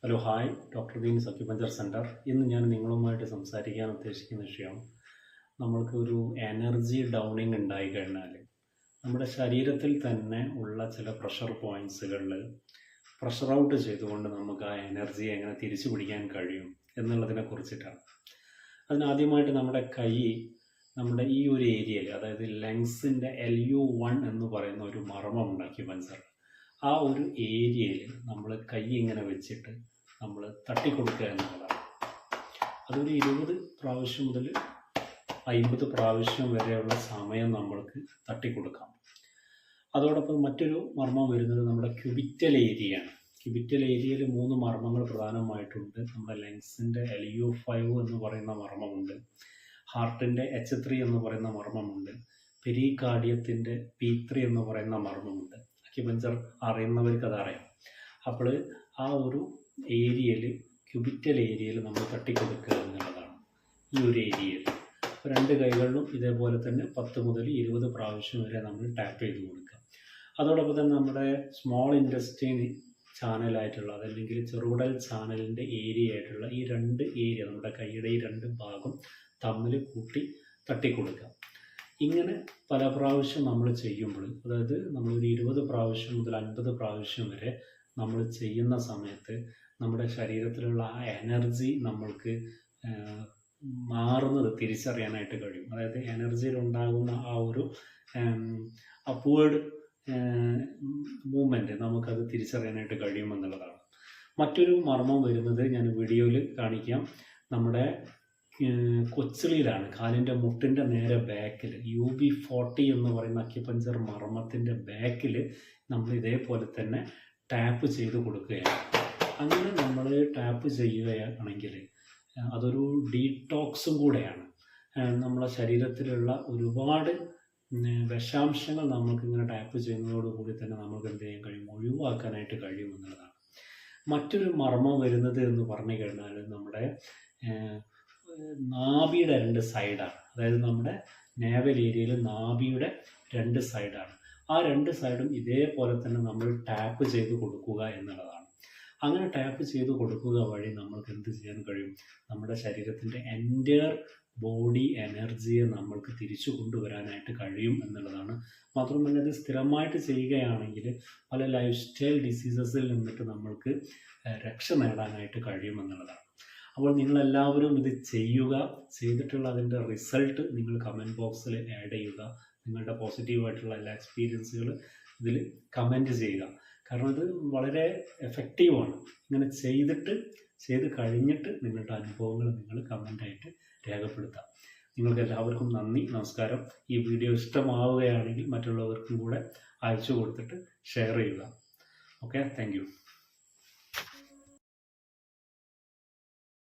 Hello hi, doctor Deens acupuncture centre. ഇന്ന് ഞാൻ നിങ്ങളുമായിട്ട് സംസാരിക്കാൻ ഉദ്ദേശിക്കുന്ന വിഷയം, നമ്മൾക്ക് ഒരു എനർജി ഡൗണിങ് ഉണ്ടായിക്കഴിഞ്ഞാൽ നമ്മുടെ ശരീരത്തിൽ തന്നെ ഉള്ള ചില പ്രഷർ പോയിൻറ്റ്സുകളിൽ പ്രഷർ ഔട്ട് ചെയ്തുകൊണ്ട് നമുക്ക് ആ എനർജിയെ എങ്ങനെ തിരിച്ചു പിടിക്കാൻ കഴിയും എന്നുള്ളതിനെ കുറിച്ചിട്ടാണ്. അതിനാദ്യമായിട്ട് നമ്മുടെ ഈ ഒരു ഏരിയയിൽ, അതായത് ലങ്സിൻ്റെ LU1 എന്ന് പറയുന്ന ഒരു മർമ്മമുണ്ട് അക്യുപഞ്ചർ. ആ ഒരു ഏരിയയിൽ നമ്മൾ കൈ ഇങ്ങനെ വെച്ചിട്ട് നമ്മൾ തട്ടിക്കൊടുക്കുക എന്നുള്ളതാണ്. അതൊരു 20 പ്രാവശ്യം മുതൽ 50 പ്രാവശ്യം വരെയുള്ള സമയം നമ്മൾക്ക് തട്ടിക്കൊടുക്കാം. അതോടൊപ്പം മറ്റൊരു മർമ്മം വരുന്നത് നമ്മുടെ ക്യൂബിറ്റൽ ഏരിയയാണ്. ക്യൂബിറ്റൽ ഏരിയയിൽ 3 മർമ്മങ്ങൾ പ്രധാനമായിട്ടുണ്ട്. നമ്മുടെ ലങ്സിൻ്റെ LU5 എന്ന് പറയുന്ന മർമ്മമുണ്ട്, ഹാർട്ടിൻ്റെ H3 എന്ന് പറയുന്ന മർമ്മമുണ്ട്, പെരികാർഡിയത്തിൻ്റെ P3 എന്ന് പറയുന്ന മർമ്മമുണ്ട്. അക്യുപഞ്ചർ അറിയുന്നവർക്ക് അതറിയാം. അപ്പോൾ ആ ഒരു ഏരിയയിൽ, ക്യൂബിറ്റൽ ഏരിയയിൽ നമ്മൾ തട്ടിക്കൊടുക്കുക എന്നുള്ളതാണ്. ഈ ഒരു ഏരിയയിൽ 2 കൈകളിലും ഇതേപോലെ തന്നെ 10 മുതൽ 20 പ്രാവശ്യം വരെ നമ്മൾ ടാപ്പ് ചെയ്ത് കൊടുക്കുക. അതോടൊപ്പം തന്നെ നമ്മുടെ സ്മോൾ ഇൻറ്റസ്റ്റൈൻ ചാനലായിട്ടുള്ള, അതല്ലെങ്കിൽ ചെറുകുടൽ ചാനലിൻ്റെ ഏരിയ ആയിട്ടുള്ള ഈ 2 ഏരിയ, നമ്മുടെ കൈയുടെ ഈ 2 ഭാഗം തമ്മിൽ കൂട്ടി തട്ടിക്കൊടുക്കുക. ഇങ്ങനെ പല പ്രാവശ്യം നമ്മൾ ചെയ്യുമ്പോൾ, അതായത് നമ്മളൊരു 20 പ്രാവശ്യം മുതൽ 50 പ്രാവശ്യം വരെ നമ്മൾ ചെയ്യുന്ന സമയത്ത് നമ്മുടെ ശരീരത്തിലുള്ള ആ എനർജി നമ്മൾക്ക് മാറുന്നത് തിരിച്ചറിയാനായിട്ട് കഴിയും. അതായത് എനർജിയിലുണ്ടാകുന്ന ആ ഒരു അപ്വേർഡ് മൂവ്മെൻറ്റ് നമുക്കത് തിരിച്ചറിയാനായിട്ട് കഴിയുമെന്നുള്ളതാണ്. മറ്റൊരു മർമ്മം വരുന്നത് ഞാൻ വീഡിയോയിൽ കാണിക്കാം. നമ്മുടെ കൊച്ചിലിലാണ്, കാലിൻ്റെ മുട്ടിൻ്റെ നേരെ ബാക്കിൽ UB40 എന്ന് പറയുന്ന അക്യുപഞ്ചർ മർമ്മത്തിൻ്റെ ബാക്കിൽ നമ്മൾ ഇതേപോലെ തന്നെ ടാപ്പ് ചെയ്ത് കൊടുക്കുകയാണ്. അങ്ങനെ നമ്മൾ ടാപ്പ് ചെയ്യുകയാണെങ്കിൽ അതൊരു ഡീടോക്സും കൂടെയാണ്. നമ്മളെ ശരീരത്തിലുള്ള ഒരുപാട് വിഷാംശങ്ങൾ നമുക്കിങ്ങനെ ടാപ്പ് ചെയ്യുന്നതോടുകൂടി തന്നെ നമുക്ക് എന്ത് ചെയ്യാൻ കഴിയും, ഒഴിവാക്കാനായിട്ട് കഴിയുമെന്നുള്ളതാണ്. മറ്റൊരു മർമ്മം വരുന്നത് എന്ന് പറഞ്ഞു കഴിഞ്ഞാൽ നമ്മുടെ നാഭിയുടെ 2 സൈഡാണ്. അതായത് നമ്മുടെ നേവൽ ഏരിയയിൽ നാഭിയുടെ 2 സൈഡാണ്. ആ 2 സൈഡും ഇതേപോലെ തന്നെ നമ്മൾ ടാപ്പ് ചെയ്ത് കൊടുക്കുക എന്നുള്ളതാണ്. അങ്ങനെ ടാപ്പ് ചെയ്ത് കൊടുക്കുക വഴി നമ്മൾക്ക് എന്ത് ചെയ്യാൻ കഴിയും, നമ്മുടെ ശരീരത്തിൻ്റെ എൻ്റയർ ബോഡി എനർജിയെ നമ്മൾക്ക് തിരിച്ചു കൊണ്ടുവരാനായിട്ട് കഴിയും എന്നുള്ളതാണ്. മാത്രമല്ല, ഇത് സ്ഥിരമായിട്ട് ചെയ്യുകയാണെങ്കിൽ പല ലൈഫ് സ്റ്റൈൽ ഡിസീസസിൽ നിന്നിട്ട് നമ്മൾക്ക് രക്ഷ നേടാനായിട്ട് കഴിയുമെന്നുള്ളതാണ്. അപ്പോൾ നിങ്ങളെല്ലാവരും ഇത് ചെയ്യുക. ചെയ്തിട്ടുള്ള അതിൻ്റെ റിസൾട്ട് നിങ്ങൾ കമൻറ്റ് ബോക്സിൽ ആഡ് ചെയ്യുക. നിങ്ങളുടെ പോസിറ്റീവായിട്ടുള്ള എല്ലാ എക്സ്പീരിയൻസുകൾ ഇതിൽ കമൻറ്റ് ചെയ്യുക. കാരണം ഇത് വളരെ എഫക്റ്റീവാണ്. ഇങ്ങനെ ചെയ്ത് കഴിഞ്ഞിട്ട് നിങ്ങളുടെ അനുഭവങ്ങൾ നിങ്ങൾ കമൻ്റായിട്ട് രേഖപ്പെടുത്താം. നിങ്ങൾക്ക് എല്ലാവർക്കും നന്ദി, നമസ്കാരം. ഈ വീഡിയോ ഇഷ്ടമാവുകയാണെങ്കിൽ മറ്റുള്ളവർക്കും കൂടെ അയച്ചു കൊടുത്തിട്ട് ഷെയർ ചെയ്യുക. Okay, thank you.